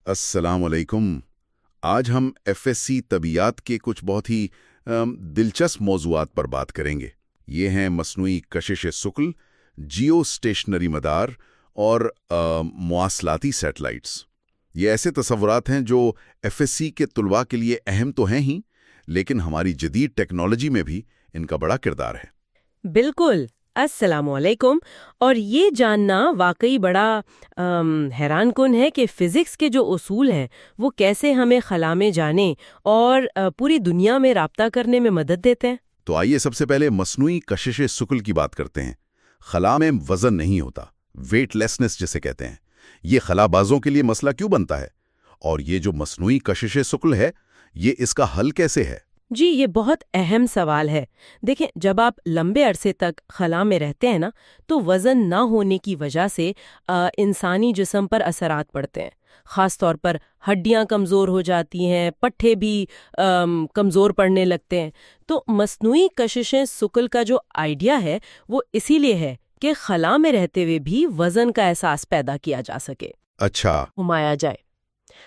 السلام علیکم۔ آج ہم ایف ایس سی طبیعیات کے کچھ بہت ہی دلچسپ موضوعات پر بات کریں گے۔ یہ ہیں مصنوعی کشش ثقل، جیو اسٹیشنری مدار اور مواصلاتی سیٹلائٹس۔ یہ ایسے تصورات ہیں جو ایف ایس سی کے طلباء کے لیے اہم تو ہیں ہی، لیکن ہماری جدید ٹیکنالوجی میں بھی ان کا بڑا کردار ہے۔ بالکل۔ السلام علیکم۔ اور یہ جاننا واقعی بڑا حیران کن ہے کہ فزکس کے جو اصول ہیں وہ کیسے ہمیں خلا میں جانے اور پوری دنیا میں رابطہ کرنے میں مدد دیتے ہیں۔ تو آئیے سب سے پہلے مصنوعی کشش ثقل کی بات کرتے ہیں۔ خلا میں وزن نہیں ہوتا، ویٹ لیسنس جسے کہتے ہیں۔ یہ خلا بازوں کے لیے مسئلہ کیوں بنتا ہے؟ اور یہ جو مصنوعی کشش ثقل ہے، یہ اس کا حل کیسے ہے؟ جی، یہ بہت اہم سوال ہے۔ دیکھیں، جب آپ لمبے عرصے تک خلا میں رہتے ہیں نا، تو وزن نہ ہونے کی وجہ سے انسانی جسم پر اثرات پڑتے ہیں۔ خاص طور پر ہڈیاں کمزور ہو جاتی ہیں، پٹھے بھی کمزور پڑنے لگتے ہیں۔ تو مصنوعی کششیں ثقل کا جو آئیڈیا ہے وہ اسی لیے ہے کہ خلا میں رہتے ہوئے بھی وزن کا احساس پیدا کیا جا سکے، اچھا، گھمایا جائے۔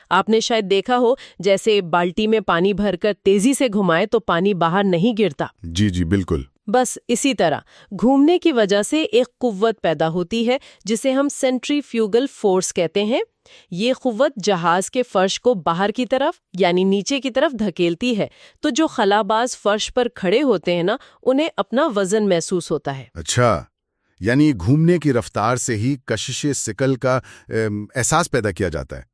آپ نے شاید دیکھا ہو، جیسے بالٹی میں پانی بھر کر تیزی سے گھمائے تو پانی باہر نہیں گرتا۔ جی بالکل۔ بس اسی طرح گھومنے کی وجہ سے ایک قوت پیدا ہوتی ہے جسے ہم سینٹریفیوگل فورس کہتے ہیں۔ یہ قوت جہاز کے فرش کو باہر کی طرف یعنی نیچے کی طرف دھکیلتی ہے، تو جو خلا باز فرش پر کھڑے ہوتے ہیں نا، انہیں اپنا وزن محسوس ہوتا ہے۔ اچھا، یعنی گھومنے کی رفتار سے ہی کشش ثقل کا احساس پیدا کیا جاتا ہے۔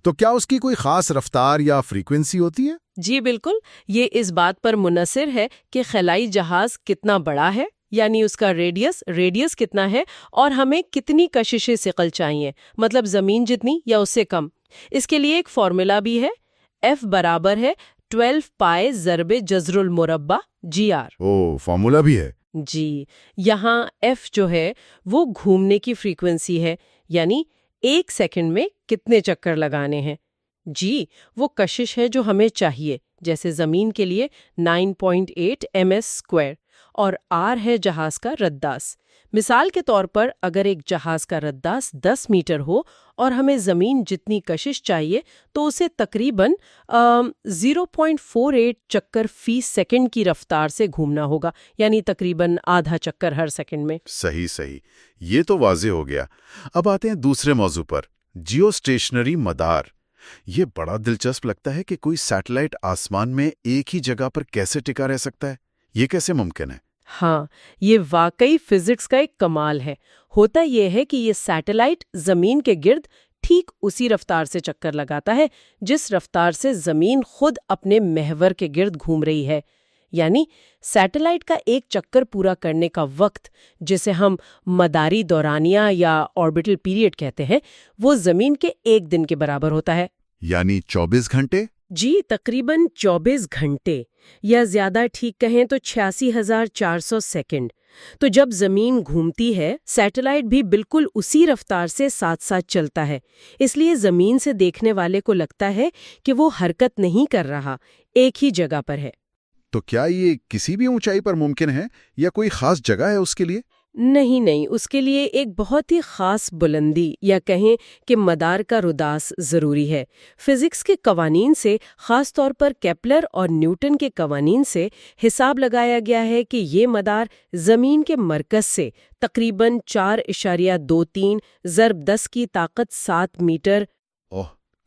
تو کیا اس کی کوئی خاص رفتار یا فریکوینسی ہوتی ہے؟ جی بالکل، یہ اس بات پر منحصر ہے کہ خلائی جہاز کتنا بڑا ہے، یعنی اس کا ریڈیس کتنا ہے، اور ہمیں کتنی کشش ثقل چاہیے، مطلب زمین جتنی یا اس سے کم۔ اس کے لیے ایک فارمولا بھی ہے، F برابر ہے 12 پائے ضرب جذر المربع GR۔ فارمولا بھی ہے؟ جی، یہاں F جو ہے وہ گھومنے کی فریکوینسی ہے، یعنی ایک سیکنڈ میں کتنے چکر لگانے ہیں۔ جی، وہ کشش ہے جو ہمیں چاہیے، جیسے زمین کے لیے 9.8 ms²، اور R ہے جہاز کا رداس۔ مثال کے طور پر اگر ایک جہاز کا رداس 10 میٹر ہو اور ہمیں زمین جتنی کشش چاہیے تو اسے تقریباً 0.48 چکر فی سیکنڈ کی رفتار سے گھومنا ہوگا، یعنی تقریباً آدھا چکر ہر سیکنڈ میں۔ صحیح، یہ تو واضح ہو گیا۔ اب آتے ہیں دوسرے موضوع پر، جیو اسٹیشنری مدار۔ یہ بڑا دلچسپ لگتا ہے کہ کوئی سیٹلائٹ آسمان میں ایک ہی جگہ پر کیسے ٹکا رہ سکتا ہے؟ یہ کیسے ممکن ہے؟ ہاں، یہ واقعی فزکس کا ایک کمال ہے۔ ہوتا یہ ہے کہ یہ سیٹلائٹ زمین کے گرد ٹھیک اسی رفتار سے چکر لگاتا ہے جس رفتار سے زمین خود اپنے محور کے گرد گھوم رہی ہے۔ یعنی سیٹلائٹ کا ایک چکر پورا کرنے کا وقت، جسے ہم مداری دورانیہ یا آربیٹل پیریڈ کہتے ہیں، وہ زمین کے ایک دن کے برابر ہوتا ہے۔ یعنی 24 گھنٹے؟ جی، تقریباً 24 گھنٹے، یا زیادہ ٹھیک کہیں تو 86,400 سیکنڈ۔ تو جب زمین گھومتی ہے، سیٹلائٹ بھی بالکل اسی رفتار سے ساتھ ساتھ چلتا ہے۔ اس لیے زمین سے دیکھنے والے کو لگتا ہے کہ وہ حرکت نہیں کر رہا، ایک ہی جگہ پر ہے۔ تو کیا یہ کسی بھی اونچائی پر ممکن ہے یا کوئی خاص جگہ ہے اس کے لیے؟ نہیں، اس کے لیے ایک بہت ہی خاص بلندی یا کہیں کہ مدار کا رداس ضروری ہے۔ فزکس کے قوانین سے، خاص طور پر کیپلر اور نیوٹن کے قوانین سے حساب لگایا گیا ہے کہ یہ مدار زمین کے مرکز سے تقریباً 4.23 ضرب 10 کی طاقت 7 میٹر،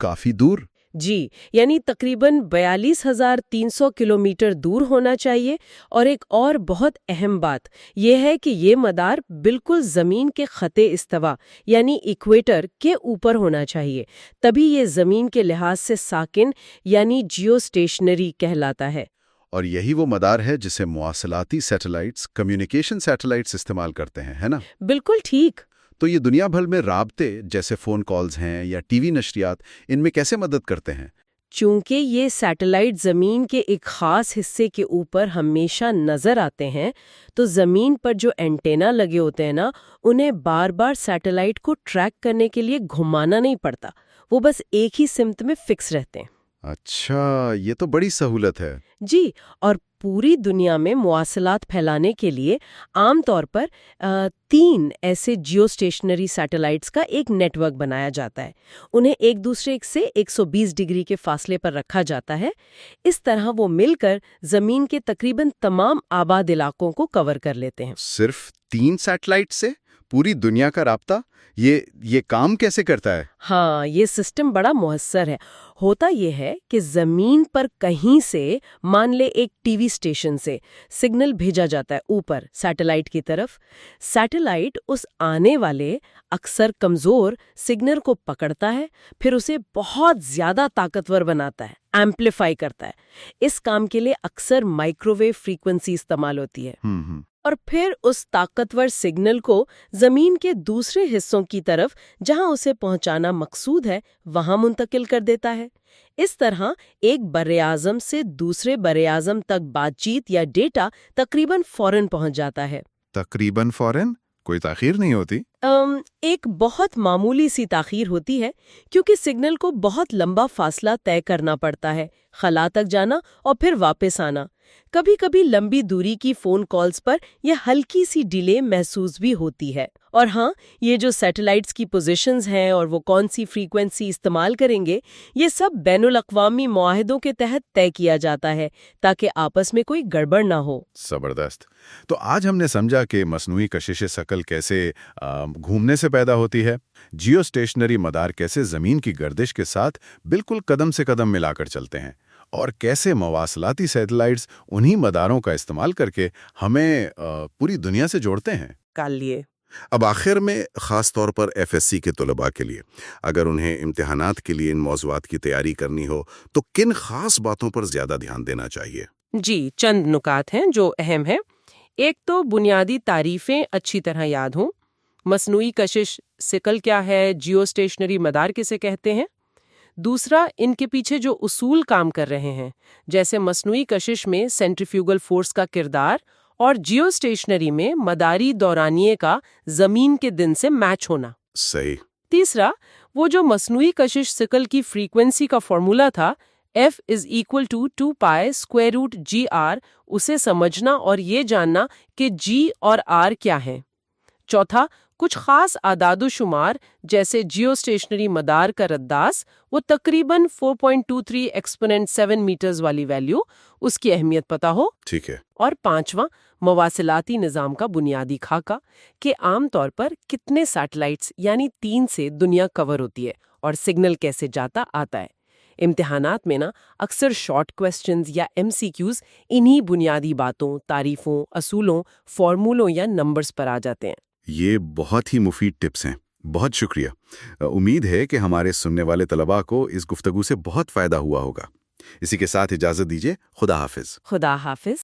کافی دور۔ جی، یعنی تقریباً 42,300 کلومیٹر دور ہونا چاہیے۔ اور ایک اور بہت اہم بات یہ ہے کہ یہ مدار بالکل زمین کے خط استوا یعنی ایکویٹر کے اوپر ہونا چاہیے، تبھی یہ زمین کے لحاظ سے ساکن یعنی جیو اسٹیشنری کہلاتا ہے۔ اور یہی وہ مدار ہے جسے مواصلاتی سیٹلائٹس، کمیونیکیشن سیٹلائٹس استعمال کرتے ہیں، ہے نا؟ بالکل ٹھیک۔ تو یہ دنیا بھر میں رابطے جیسے فون کالز ہیں یا ٹی وی نشریات، ان میں کیسے مدد کرتے ہیں؟ چونکہ یہ سیٹلائٹ زمین کے ایک خاص حصے کے اوپر ہمیشہ نظر آتے ہیں، تو زمین پر جو اینٹینا لگے ہوتے ہیں نا، انہیں بار بار سیٹلائٹ کو ٹریک کرنے کے لیے گھمانا نہیں پڑتا، وہ بس ایک ہی سمت میں فکس رہتے ہیں۔ اچھا، یہ تو بڑی سہولت ہے۔ جی، اور پوری دنیا میں مواصلات پھیلانے کے لیے عام طور پر 3 ایسے جیو اسٹیشنری سیٹلائٹس کا ایک نیٹ ورک بنایا جاتا ہے۔ انہیں ایک دوسرے سے 120 ڈگری کے فاصلے پر رکھا جاتا ہے۔ اس طرح وہ مل کر زمین کے تقریباً تمام آباد علاقوں کو کور کر لیتے ہیں۔ صرف 3 سیٹلائٹ سے پوری دنیا کا رابطہ؟ یہ کام کیسے کرتا ہے؟ ہاں، یہ سسٹم بڑا مؤثر ہے۔ ہوتا یہ ہے کہ زمین پر کہیں سے، مان لے ایک ٹی وی اسٹیشن سے سگنل بھیجا جاتا ہے اوپر سیٹلائٹ کی طرف۔ سیٹلائٹ اس آنے والے اکثر کمزور سگنل کو پکڑتا ہے، پھر اسے بہت زیادہ طاقتور بناتا ہے، ایمپلیفائی کرتا ہے۔ اس کام کے لیے اکثر مائکرو ویو فریکوینسی استعمال ہوتی ہے، اور پھر اس طاقتور سگنل کو زمین کے دوسرے حصوں کی طرف جہاں اسے پہنچانا مقصود ہے وہاں منتقل کر دیتا ہے۔ اس طرح ایک براعظم سے دوسرے براعظم تک بات چیت یا ڈیٹا تقریباً فوراً پہنچ جاتا ہے۔ تقریباً فوراً؟ کوئی تاخیر نہیں ہوتی؟ ایک بہت معمولی سی تاخیر ہوتی ہے، کیونکہ سگنل کو بہت لمبا فاصلہ طے کرنا پڑتا ہے، خلا تک جانا اور پھر واپس آنا۔ کبھی کبھی لمبی دوری کی فون کالز پر یہ ہلکی سی ڈیلے محسوس بھی ہوتی ہے۔ اور ہاں، یہ جو سیٹلائٹس کی پوزیشنز ہیں اور وہ کون سی فریکوینسی استعمال کریں گے، یہ سب بین الاقوامی معاہدوں کے تحت طے کیا جاتا ہے تاکہ آپس میں کوئی گڑبڑ نہ ہو۔ زبردست۔ تو آج ہم نے سمجھا کہ مصنوعی کشش ثقل کیسے گھومنے سے پیدا ہوتی ہے، جیو اسٹیشنری مدار کیسے زمین کی گردش کے ساتھ بالکل قدم سے قدم ملا کر چلتے ہیں، اور کیسے مواصلاتی سیٹلائٹس انہی مداروں کا استعمال کر کے ہمیں پوری دنیا سے جوڑتے ہیں۔ کال لیے اب آخر میں خاص طور پر ایف ایس سی کے طلباء کے لیے، اگر انہیں امتحانات کے لیے ان موضوعات کی تیاری کرنی ہو تو کن خاص باتوں پر زیادہ دھیان دینا چاہیے؟ جی، چند نکات ہیں جو اہم ہیں۔ ایک تو بنیادی تعریفیں اچھی طرح یاد ہوں۔ مصنوعی کشش ثقل کیا ہے، جیو اسٹیشنری مدار کسے کہتے ہیں۔ دوسرا، ان کے پیچھے جو اصول کام کر رہے ہیں، جیسے مصنوعی کشش میں سینٹریفیوگل فورس کا کردار اور جیو اسٹیشنری میں مداری دورانیے کا زمین کے دن سے میچ ہونا۔ صحیح۔ تیسرا، وہ جو مصنوعی کشش ثقل کی فریکوینسی کا فارمولا تھا F=2π√G_r، اسے سمجھنا اور یہ جاننا کہ G اور R کیا ہیں۔ چوتھا، کچھ خاص اعداد و شمار جیسے جیو اسٹیشنری مدار کا رداس، وہ تقریباً 4.23 ایکسپوننٹ 7 میٹرز والی ویلیو، اس کی اہمیت پتہ ہو۔ ٹھیک ہے۔ اور پانچواں، مواصلاتی نظام کا بنیادی خاکہ کہ عام طور پر کتنے سیٹلائٹس یعنی 3 سے دنیا کور ہوتی ہے اور سگنل کیسے جاتا آتا ہے۔ امتحانات میں اکثر شارٹ کویسچنز یا MCQs انہی بنیادی باتوں، تعریفوں، اصولوں، فارمولوں یا نمبرز پر آ جاتے ہیں۔ یہ بہت ہی مفید ٹپس ہیں، بہت شکریہ۔ امید ہے کہ ہمارے سننے والے طلباء کو اس گفتگو سے بہت فائدہ ہوا ہوگا۔ اسی کے ساتھ اجازت دیجیے، خدا حافظ۔ خدا حافظ۔